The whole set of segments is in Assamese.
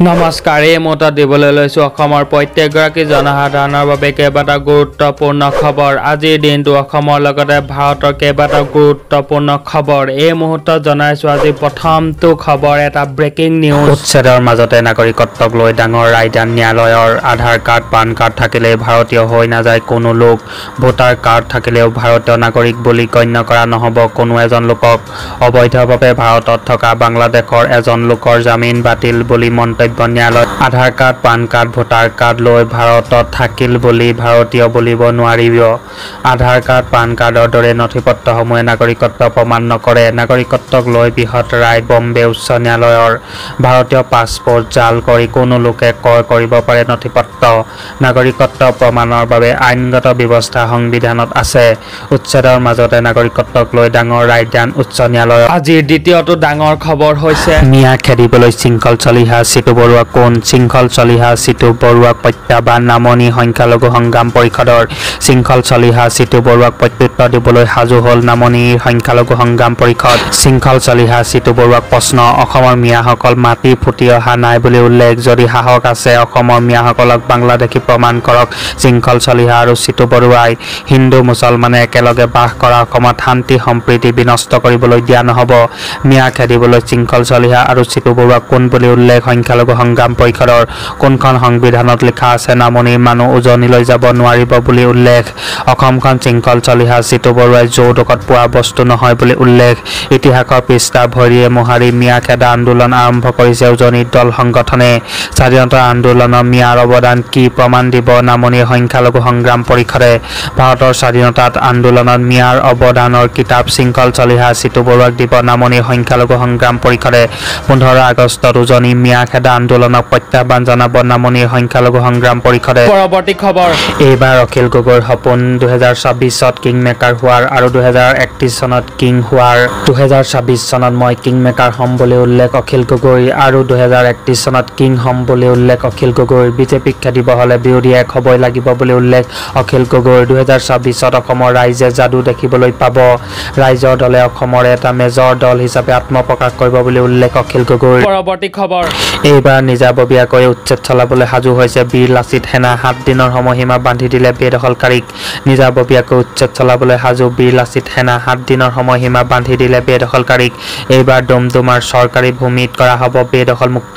নমস্কাৰ এই মুহূৰ্তত দিবলৈ লৈছোঁ অসমৰ প্ৰত্যেকগৰাকী জনসাধাৰণৰ বাবে কেইবাটাও গুৰুত্বপূৰ্ণ খবৰ। আজিৰ দিনটো অসমৰ লগতে ভাৰতৰ কেইবাটাও গুৰুত্বপূৰ্ণ খবৰ এই মুহূৰ্তত জনাইছোঁ। আজি প্ৰথমটো খবৰ এটা ব্ৰেকিং নিউজ। উচ্ছেদৰ মাজতে নাগৰিকত্বক লৈ ডাঙৰ ৰায়দান ন্যায়ালয়ৰ। আধাৰ কাৰ্ড পান কাৰ্ড থাকিলেই ভাৰতীয় হৈ নাযায় কোনো লোক। ভোটাৰ কাৰ্ড থাকিলেও ভাৰতীয় নাগৰিক বুলি গণ্য কৰা নহ'ব কোনো এজন লোকক। অবৈধভাৱে ভাৰতত থকা বাংলাদেশৰ এজন লোকৰ জামিন বাতিল বুলি মন্তব্য ন্যায়ালয়। Aadhaar card PAN card voter card লৈ ভাৰতত থাকিল বুলি ভাৰতীয় বুলিব নোৱাৰিব। আধাৰ কাৰ্ড পান কাৰ্ডৰ দৰে নথিপত্ৰসমূহে নাগৰিকত্ব প্ৰমাণ নকৰে। নাগৰিকত্বক লৈ বৃহৎ ৰায় বম্বে উচ্চ ন্যায়ালয়ৰ। ভাৰতীয় পাছপোৰ্ট জাল কৰি কোনো লোকে ক্ৰয় কৰিব পাৰে নথিপত্ৰ। নাগৰিকত্ব প্ৰমাণৰ বাবে আইনগত ব্যৱস্থা সংবিধানত আছে। উচ্ছেদৰ মাজতে নাগৰিকত্বক লৈ ডাঙৰ ৰায়দান উচ্চ ন্যায়ালয়ৰ। আজিৰ দ্বিতীয়টো ডাঙৰ খবৰ হৈছে মিয়া খেদিবলৈ শৃংখল চলিহা চিটু বৰুৱা কোন। শৃংখল চলিহা চিটু বৰুৱাক প্ৰত্যাহ্বান নামনি সংখ্যালঘু সংগ্ৰাম পৰিষদৰ। শৃংখল চলিহা চিটু বৰুৱাক প্ৰত্যুত্তৰ দিবলৈ সাজু হ'ল নামনিৰ সংখ্যালঘু সংগ্ৰাম পৰিষদ। শৃংখল চলিহা চিটু বৰুৱাক প্ৰশ্ন অসমৰ মিয়াসকল মাটি ফুটি অহা নাই বুলি উল্লেখ। যদি সাহস আছে অসমৰ মিয়াসকলক বাংলাদেশী প্ৰমাণ কৰক। শৃংখল চলিহা আৰু চিটু বৰুৱাই হিন্দু মুছলমানে একেলগে বাস কৰা অসমত শান্তি সম্প্ৰীতি বিনষ্ট কৰিবলৈ দিয়া নহ'ব। মিয়া খেদিবলৈ শৃংখল চলিহা আৰু চিটু বৰুৱাক কোন বুলি উল্লেখ। সংখ্যালঘু সংগ্ৰাম পৰিষদৰ কোনখন সংবিধানত লিখা আছে নামনিৰ মানুহ উজনিলৈ যাব নোৱাৰিব বুলি উল্লেখ। অসমখন শৃংখল চলিহা চিটু বৰুৱাই যৌতুকত পোৱা বস্তু নহয় বুলি উল্লেখ। ইতিহাসৰ পৃষ্ঠা ভৰিয়ে মোহাৰি মিয়া খেদা আন্দোলন আৰম্ভ কৰিছে উজনিৰ দল সংগঠনে। স্বাধীনতা আন্দোলনৰ মিয়াৰ অৱদান কি প্ৰমাণ দিব নামনিৰ সংখ্যালঘু সংগ্ৰাম পৰিষদে। ভাৰতৰ স্বাধীনতাত আন্দোলনত মিয়াৰ অৱদানৰ কিতাপ শৃংখল চলিহা চিটু বৰুৱাক দিব নামনিৰ সংখ্যালঘু সংগ্ৰাম পৰিষদে। 15 আগষ্টত উজনি মিয়া খেদা আন্দোলনক প্ৰত্যাহ্বান জনাব নামনিৰ সংখ্যালঘু সংগ্ৰাম পৰিষদে। পৰৱৰ্তী খবৰ এইবাৰ অখিল গগৈৰ সপোন 2024 কিং মেকাৰ হোৱাৰ আৰু 2031 চনত কিং হোৱাৰ। 2024 চনত মই কিং মেকাৰ হ'ম বুলি উল্লেখ অখিল গগৈ আৰু 2031 চনত কিং হ'ম বুলি উল্লেখ অখিল গগৈ। বিজেপিক খেদিব হ'লে বিৰোধী এক হ'বই লাগিব বুলি উল্লেখ অখিল গগৈ। 2024 অসমৰ ৰাইজে যাদু দেখিবলৈ পাব। ৰাইজৰ দলে অসমৰ এটা মেজৰ দল হিচাপে আত্মপ্ৰকাশ কৰিব বুলি উল্লেখ অখিল গগৈ। পৰৱৰ্তী খবৰ এইবাৰ নিজাববীয়াকৈ উচ্ছেদ চলাবলৈ সাজু হৈছে বীৰ লাচিত সেনা। 7 দিনৰ সময়সীমা বান্ধি দিলে বেদখলকাৰীক। নিজাববীয়াকৈ উচ্ছেদ চলাবলৈ সাজু বীৰ লাচিত সেনা। 7 দিনৰ সময়সীমা বান্ধি দিলে বেদখলকাৰীক। এইবাৰ ডুমডুমাৰ চৰকাৰী ভূমিত কৰা হ'ব বেদখলমুক্ত।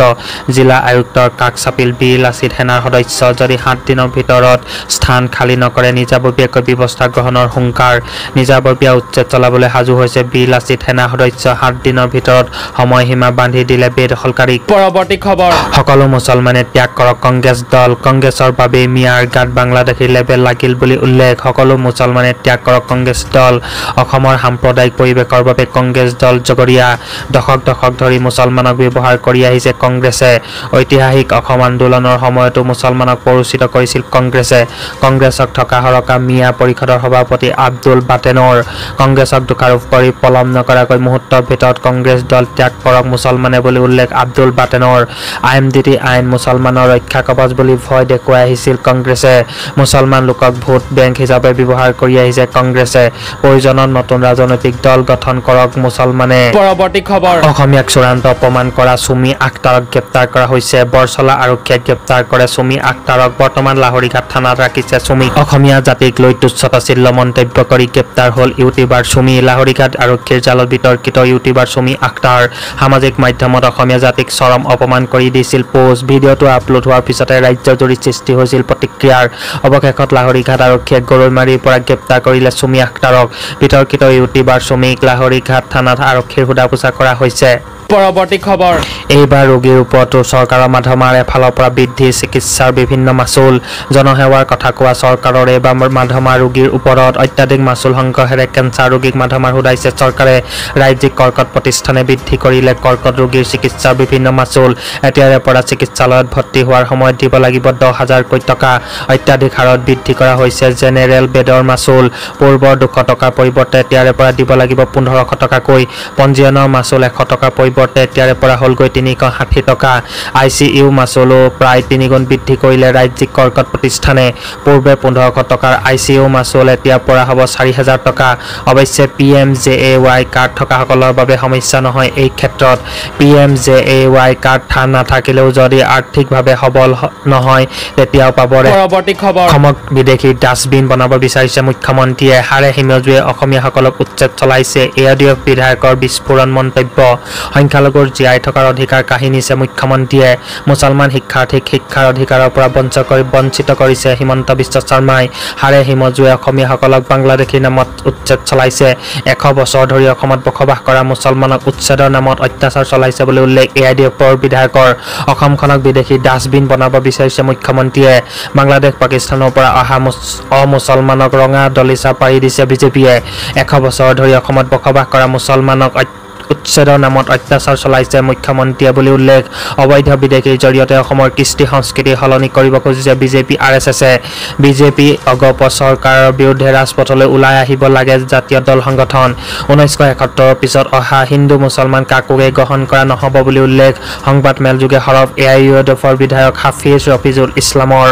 জিলা আয়ুক্তৰ কাষ চাপিল বীৰ লাচিত সেনাৰ সদস্য। যদি 7 দিনৰ ভিতৰত স্থান খালী নকৰে নিজাববীয়াকৈ ব্যৱস্থা গ্ৰহণৰ হুংকাৰ। নিজাববীয়া উচ্ছেদ চলাবলৈ সাজু হৈছে বীৰ লাচিত সেনা সদস্য। 7 দিনৰ ভিতৰত সময়সীমা বান্ধি দিলে বেদখলকাৰীক। পৰৱৰ্তী খবৰ সকলো মুছলমানে ত্যাগ কৰক কংগ্ৰেছ দল। কংগ্ৰেছৰ বাবেই মিয়াৰ গাত বাংলাদেশী লেবেল লাগিল বুলি উল্লেখ। সকলো মুছলমানে ত্যাগ কৰক কংগ্ৰেছ দল। অসমৰ সাম্প্ৰদায়িক পৰিৱেশৰ বাবে কংগ্ৰেছ দল জগৰীয়া। দশক দশক ধৰি মুছলমানক ব্যৱহাৰ কৰি আহিছে কংগ্ৰেছে। ঐতিহাসিক অসম আন্দোলনৰ সময়তো মুছলমানক প্ৰৰোচিত কৰিছিল কংগ্ৰেছে। কংগ্ৰেছক থকা সৰকা মিয়া পৰিষদৰ সভাপতি আব্দুল বাটেনৰ। কংগ্ৰেছক দোষাৰোপ কৰি পলম নকৰাকৈ মুহূৰ্তৰ ভিতৰত কংগ্ৰেছ দল ত্যাগ কৰক মুছলমানে বুলি উল্লেখ আব্দুল বাটেনৰ। IMDT আইন মুছলমানৰ ৰক্ষা কবচ বুলি ভয় দেখুৱাই আহিছিল কংগ্ৰেছে। মুছলমান লোকক ভোট বেংক হিচাপে ব্যৱহাৰ কৰি আহিছে কংগ্ৰেছে। প্ৰয়োজনত নতুন ৰাজনৈতিক দল গঠন কৰক মুছলমানে। পৰৱৰ্তী খবৰ অসমীয়াক চূড়ান্ত অপমান কৰা চুমি আখতাৰক গ্ৰেপ্তাৰ কৰা হৈছে। বৰচলা আৰক্ষীয়ে গ্ৰেপ্তাৰ কৰে চুমি আখতাৰক। বৰ্তমান লাহৰীঘাট থানাত ৰাখিছে চুমিক। অসমীয়া জাতিক লৈ তুচ্ছতাচ্ছিল্য মন্তব্য কৰি গ্ৰেপ্তাৰ হ'ল ইউটিউবাৰ চুমি। লাহৰীঘাট আৰক্ষীৰ জালত বিতৰ্কিত ইউটিউবাৰ চুমি আখতাৰ। সামাজিক মাধ্যমত অসমীয়া জাতিক চৰম অপমান কৰি দিছিল পোষ্ট। ভিডিঅ'টো আপলোড হোৱাৰ পিছতে ৰাজ্যজুৰি সৃষ্টি হৈছিল প্ৰতিক্ৰিয়াৰ। অৱশেষত লাহৰীঘাট আৰক্ষীয়ে গৰৈমাৰীৰ পৰা গ্ৰেপ্তাৰ কৰিলে চুমি আখতাৰক। বিতৰ্কিত ইউটিউবাৰ চুমিক লাহৰীঘাট থানাত আৰক্ষীৰ সোধা পোছা কৰা হৈছে। পৰৱৰ্তী খবৰ এইবাৰ ৰোগীৰ ওপৰতো চৰকাৰৰ মাধমাৰ এফালৰ পৰা বৃদ্ধি চিকিৎসাৰ বিভিন্ন মাচুল। জনসেৱাৰ কথা কোৱা চৰকাৰৰ এইবাৰ মাধমাৰ ৰোগীৰ ওপৰত অত্যাধিক মাচুল সংগ্ৰহেৰে কেঞ্চাৰ ৰোগীক মাধমাৰ সোধাইছে চৰকাৰে। ৰাজ্যিক কৰ্কট প্ৰতিষ্ঠানে বৃদ্ধি কৰিলে কৰ্কট ৰোগীৰ চিকিৎসাৰ বিভিন্ন মাচুল। এতিয়াৰে পৰা চিকিৎসালয়ত ভৰ্তি হোৱাৰ সময়ত দিব লাগিব 10,000কৈ টকা। অত্যাধিক হাৰত বৃদ্ধি কৰা হৈছে জেনেৰেল বেডৰ মাচুল। পূৰ্বৰ 200 টকাৰ পৰিৱৰ্তে এতিয়াৰে পৰা দিব লাগিব 1500 টকাকৈ। পঞ্জীয়নৰ মাচুল 100 টকাৰ পৰিৱৰ্তে পৰিৱৰ্তে এতিয়াৰে পৰা হ'লগৈ 360 টকা। ICU মাচুলো প্ৰায় 3 গুণ বৃদ্ধি কৰিলে ৰাজ্যিক কৰ্কট প্ৰতিষ্ঠানে। পূৰ্বে 1500 টকাৰ ICU মাচুল এতিয়া পৰা হ'ব 4000 টকা। অৱশ্যে PMJAY কাৰ্ড থকাসকলৰ বাবে সমস্যা নহয়। এই ক্ষেত্ৰত PMJAY কাৰ্ড নাথাকিলেও যদি আৰ্থিকভাৱে সবল নহয় তেতিয়াও পাব। পৰৱৰ্তী খবৰ। অসমক বিদেশী ডাষ্টবিন বনাব বিচাৰিছে মুখ্যমন্ত্ৰীয়ে। হাড়ে হিমজুৱে অসমীয়াসকলক উচ্ছেদ চলাইছে। AIUDF বিধায়কৰ বিস্ফোৰণ মন্তব্য। সংখ্যালঘুৰ জীয়াই থকাৰ অধিকাৰ কাঢ়ি নিছে মুখ্যমন্ত্ৰীয়ে। মুছলমান শিক্ষাৰ্থীক শিক্ষাৰ অধিকাৰৰ পৰা বঞ্চিত কৰিছে হিমন্ত বিশ্ব শৰ্মাই। হাড়ে হিমজুৱে অসমীয়াসকলক বাংলাদেশীৰ নামত উচ্ছেদ চলাইছে। 100 বছৰ ধৰি অসমত বসবাস কৰা মুছলমানক উচ্ছেদৰ নামত অত্যাচাৰ চলাইছে বুলি উল্লেখ AIUDFৰ বিধায়কৰ। অসমখনক বিদেশী ডাষ্টবিন বনাব বিচাৰিছে মুখ্যমন্ত্ৰীয়ে। বাংলাদেশ পাকিস্তানৰ পৰা অহা অমুছলমানক ৰঙা দলিচা পাৰি দিছে বিজেপিয়ে। 100 বছৰ ধৰি অসমত বসবাস কৰা মুছলমানক উচ্ছেদৰ নামত অত্যাচাৰ চলাইছে মুখ্যমন্ত্ৰীয়ে বুলি উল্লেখ। অবৈধ বিদেশীৰ জৰিয়তে অসমৰ কৃষ্টি সংস্কৃতি সলনি কৰিব খুজিছে বিজেপি RSSে। বিজেপি অগপ চৰকাৰৰ বিৰুদ্ধে ৰাজপথলৈ ওলাই আহিব লাগে জাতীয় দল সংগঠন। 1971ৰ পিছত অহা হিন্দু মুছলমান কাকোকে গ্ৰহণ কৰা নহ'ব বুলি উল্লেখ। সংবাদ মেলযোগে সৰব AIUDFৰ বিধায়ক হাফিজ ৰফিজুল ইছলামৰ।